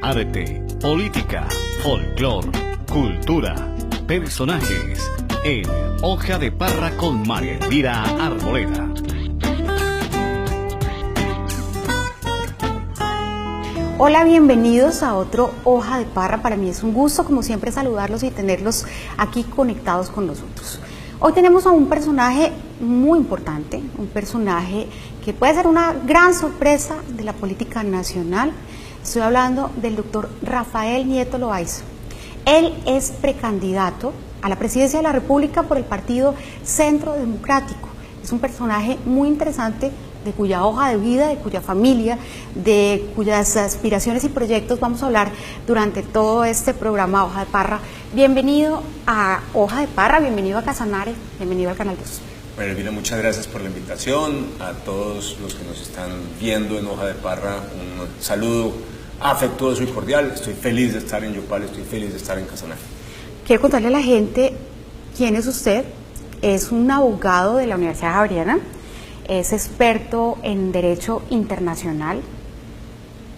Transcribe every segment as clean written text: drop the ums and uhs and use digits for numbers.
arte, política, folclor, cultura, personajes, en Hoja de Parra con María Elvira Arboleda. Hola, bienvenidos a otro Hoja de Parra. Para mí es un gusto, como siempre, saludarlos y tenerlos aquí conectados con nosotros. Hoy tenemos a un personaje muy importante, un personaje que puede ser una gran sorpresa de la política nacional. Estoy hablando del doctor Rafael Nieto Loaiza. Él es precandidato a la presidencia de la República por el Partido Centro Democrático. Es un personaje muy interesante, de cuya hoja de vida, de cuya familia, de cuyas aspiraciones y proyectos vamos a hablar durante todo este programa Hoja de Parra. Bienvenido a Hoja de Parra, bienvenido a Casanare, bienvenido al Canal 2. Bueno, Elvira, muchas gracias por la invitación. A todos los que nos están viendo en Hoja de Parra, un saludo afectuoso y cordial. Estoy feliz de estar en Yopal, estoy feliz de estar en Casanare. Quiero contarle a la gente quién es usted. Es un abogado de la Universidad Javeriana. Es experto en Derecho Internacional,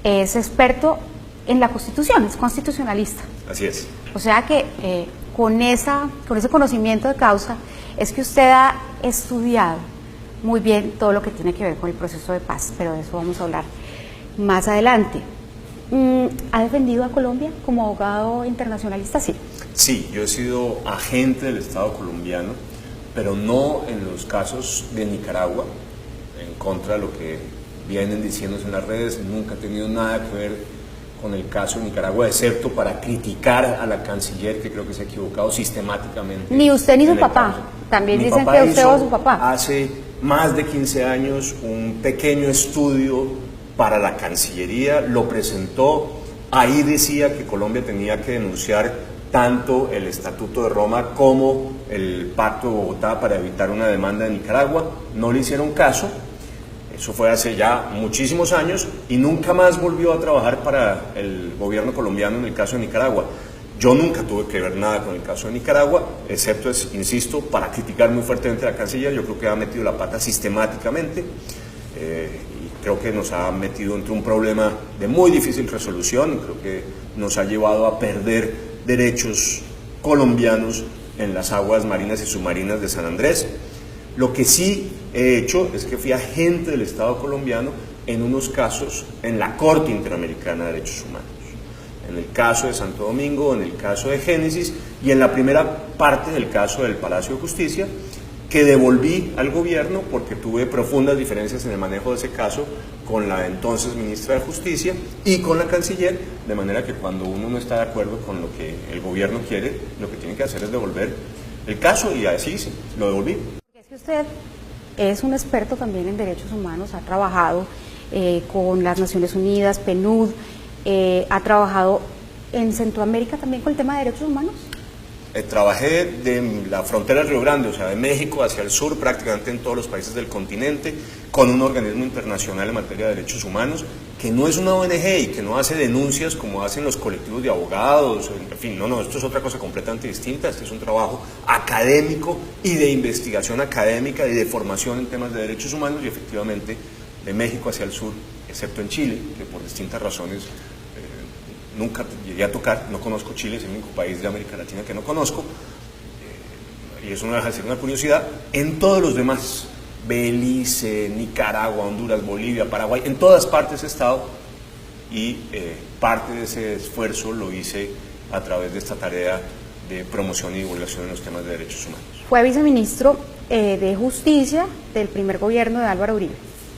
es experto en la Constitución, es constitucionalista. Así es. O sea que con ese conocimiento de causa es que usted ha estudiado muy bien todo lo que tiene que ver con el proceso de paz, pero de eso vamos a hablar más adelante. ¿Ha defendido a Colombia como abogado internacionalista? Sí. Sí, yo he sido agente del Estado colombiano, pero no en los casos de Nicaragua, en contra de lo que vienen diciéndose en las redes. Nunca he tenido nada que ver con el caso de Nicaragua, excepto para criticar a la canciller, que creo que se ha equivocado sistemáticamente. Ni usted ni su papá. También dicen que usted o su papá. Hace más de 15 años un pequeño estudio para la Cancillería, lo presentó. Ahí decía que Colombia tenía que denunciar tanto el Estatuto de Roma como el Pacto de Bogotá para evitar una demanda de Nicaragua. No le hicieron caso, eso fue hace ya muchísimos años, y nunca más volvió a trabajar para el gobierno colombiano en el caso de Nicaragua. Yo nunca tuve que ver nada con el caso de Nicaragua, excepto, insisto, para criticar muy fuertemente a la canciller. Yo creo que ha metido la pata sistemáticamente, y creo que nos ha metido entre un problema de muy difícil resolución. Creo que nos ha llevado a perder derechos colombianos en las aguas marinas y submarinas de San Andrés. Lo que sí he hecho es que fui agente del Estado colombiano en unos casos en la Corte Interamericana de Derechos Humanos, en el caso de Santo Domingo, en el caso de Génesis y en la primera parte del caso del Palacio de Justicia, que devolví al gobierno porque tuve profundas diferencias en el manejo de ese caso con la entonces ministra de Justicia y con la canciller, de manera que cuando uno no está de acuerdo con lo que el gobierno quiere, lo que tiene que hacer es devolver el caso, y así hice, lo devolví. Porque es que usted es un experto también en derechos humanos, ha trabajado con las Naciones Unidas, PNUD, ha trabajado en Centroamérica también con el tema de derechos humanos. Trabajé de la frontera del Río Grande, o sea, de México hacia el sur, prácticamente en todos los países del continente, con un organismo internacional en materia de derechos humanos, que no es una ONG y que no hace denuncias como hacen los colectivos de abogados, en fin, no, esto es otra cosa completamente distinta. Este es un trabajo académico y de investigación académica y de formación en temas de derechos humanos, y efectivamente de México hacia el sur, excepto en Chile, que por distintas razones nunca llegué a tocar. No conozco Chile, es el único país de América Latina que no conozco, y eso no deja de ser una curiosidad. En todos los demás, Belice, Nicaragua, Honduras, Bolivia, Paraguay, en todas partes he estado, y parte de ese esfuerzo lo hice a través de esta tarea de promoción y divulgación en los temas de derechos humanos. Fue viceministro de Justicia del primer gobierno de Álvaro Uribe.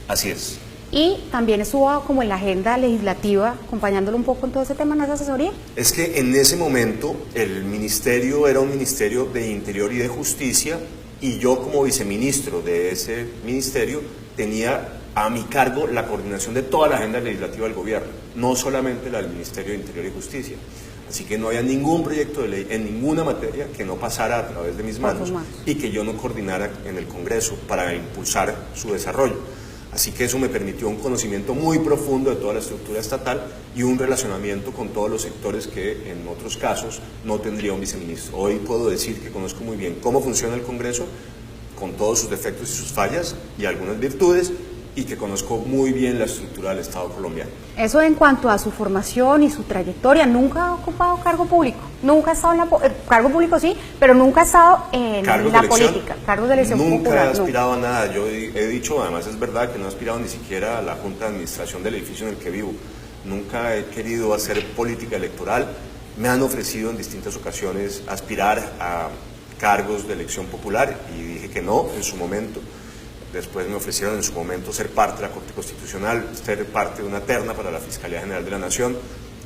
Así es. Y también estuvo como en la agenda legislativa, acompañándolo un poco en todo ese tema, en esa asesoría. Es que en ese momento el ministerio era un ministerio de Interior y de Justicia, y yo como viceministro de ese ministerio tenía a mi cargo la coordinación de toda la agenda legislativa del gobierno, no solamente la del Ministerio de Interior y Justicia. Así que no había ningún proyecto de ley en ninguna materia que no pasara a través de mis manos y que yo no coordinara en el Congreso para impulsar su desarrollo. Así que eso me permitió un conocimiento muy profundo de toda la estructura estatal y un relacionamiento con todos los sectores que en otros casos no tendría un viceministro. Hoy puedo decir que conozco muy bien cómo funciona el Congreso, con todos sus defectos y sus fallas y algunas virtudes, y que conozco muy bien la estructura del Estado colombiano. Eso en cuanto a su formación y su trayectoria. ¿Nunca ha ocupado cargo público? ¿Nunca ha estado en cargo público sí, pero nunca ha estado en la política? Cargos de elección nunca popular. Nunca he aspirado a nada. Yo he dicho, además es verdad que no he aspirado ni siquiera a la Junta de Administración del edificio en el que vivo. Nunca he querido hacer política electoral. Me han ofrecido en distintas ocasiones aspirar a cargos de elección popular y dije que no en su momento. Después me ofrecieron en su momento ser parte de la Corte Constitucional, ser parte de una terna para la Fiscalía General de la Nación,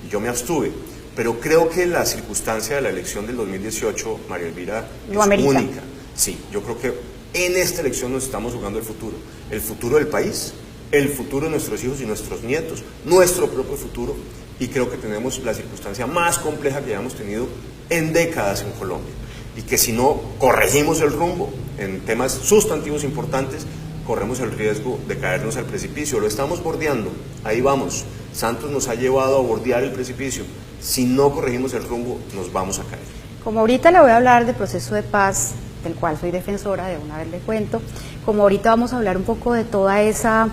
y yo me abstuve. Pero creo que la circunstancia de la elección del 2018, María Elvira, es única. Sí, yo creo que en esta elección nos estamos jugando el futuro del país, el futuro de nuestros hijos y nuestros nietos, nuestro propio futuro, y creo que tenemos la circunstancia más compleja que hayamos tenido en décadas en Colombia. Y que si no corregimos el rumbo en temas sustantivos importantes, corremos el riesgo de caernos al precipicio. Lo estamos bordeando, ahí vamos. Santos nos ha llevado a bordear el precipicio. Si no corregimos el rumbo, nos vamos a caer. Como ahorita le voy a hablar del proceso de paz, del cual soy defensora, de una vez le cuento, como ahorita vamos a hablar un poco de toda esa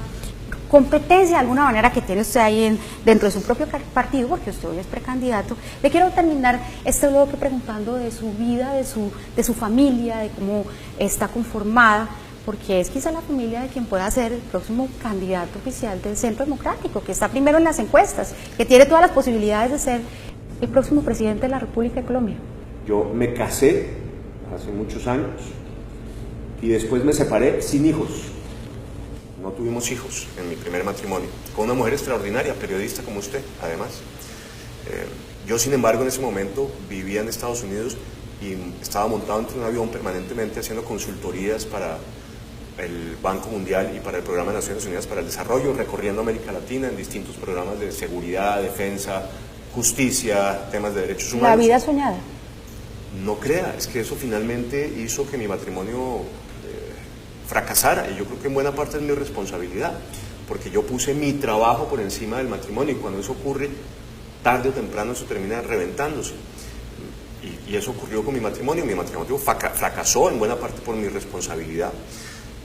competencia de alguna manera que tiene usted ahí dentro de su propio partido, porque usted hoy es precandidato, le quiero terminar este bloque preguntando de su vida, de su familia, de cómo está conformada, porque es quizá la familia de quien pueda ser el próximo candidato oficial del Centro Democrático, que está primero en las encuestas, que tiene todas las posibilidades de ser el próximo presidente de la República de Colombia. Yo me casé hace muchos años y después me separé sin hijos. No tuvimos hijos en mi primer matrimonio, con una mujer extraordinaria, periodista como usted, además. Yo, sin embargo, en ese momento vivía en Estados Unidos y estaba montado entre un avión permanentemente haciendo consultorías para el Banco Mundial y para el Programa de Naciones Unidas para el Desarrollo, recorriendo América Latina en distintos programas de seguridad, defensa, justicia, temas de derechos humanos. La vida soñada. No crea, es que eso finalmente hizo que mi matrimonio fracasara, y yo creo que en buena parte es mi responsabilidad, porque yo puse mi trabajo por encima del matrimonio, y cuando eso ocurre, tarde o temprano eso termina reventándose, y eso ocurrió con mi matrimonio fracasó en buena parte por mi responsabilidad,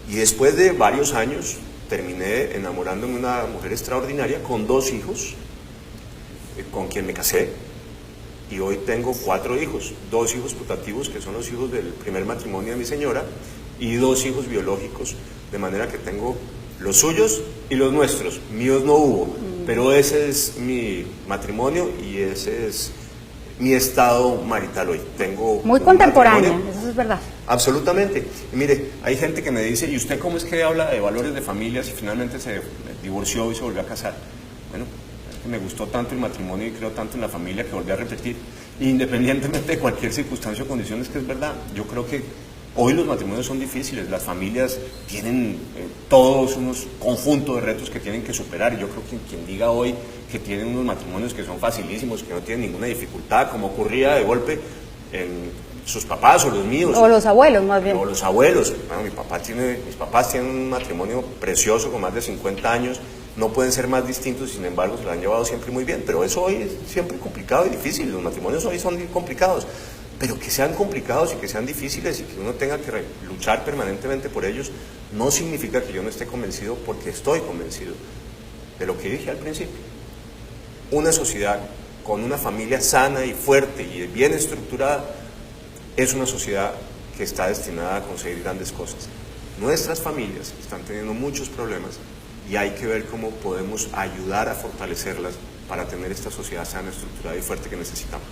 y después de varios años terminé enamorándome de una mujer extraordinaria con 2 hijos, con quien me casé, y hoy tengo 4 hijos, 2 hijos putativos que son los hijos del primer matrimonio de mi señora, y 2 hijos biológicos, de manera que tengo los suyos y los nuestros. Míos no hubo, pero ese es mi matrimonio y ese es mi estado marital hoy. Tengo muy contemporáneo, eso es verdad. Absolutamente. Y mire, hay gente que me dice, ¿y usted cómo es que habla de valores de familias y finalmente se divorció y se volvió a casar? Bueno, es que me gustó tanto el matrimonio y creo tanto en la familia que volví a repetir, independientemente de cualquier circunstancia o condición, es que es verdad. Yo creo que hoy los matrimonios son difíciles, las familias tienen todos unos conjuntos de retos que tienen que superar, y yo creo que quien diga hoy que tienen unos matrimonios que son facilísimos, que no tienen ninguna dificultad, como ocurría de golpe en sus papás o los míos. O los abuelos, más bien. O los abuelos. Bueno, mis papás tienen un matrimonio precioso con más de 50 años, no pueden ser más distintos, sin embargo se lo han llevado siempre muy bien, pero eso hoy es siempre complicado y difícil, los matrimonios hoy son complicados. Pero que sean complicados y que sean difíciles y que uno tenga que luchar permanentemente por ellos, no significa que yo no esté convencido, porque estoy convencido de lo que dije al principio. Una sociedad con una familia sana y fuerte y bien estructurada es una sociedad que está destinada a conseguir grandes cosas. Nuestras familias están teniendo muchos problemas y hay que ver cómo podemos ayudar a fortalecerlas para tener esta sociedad sana, estructurada y fuerte que necesitamos.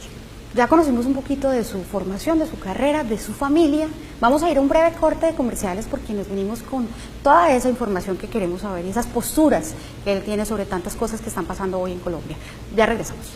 Ya conocimos un poquito de su formación, de su carrera, de su familia. Vamos a ir a un breve corte de comerciales porque nos venimos con toda esa información que queremos saber y esas posturas que él tiene sobre tantas cosas que están pasando hoy en Colombia. Ya regresamos.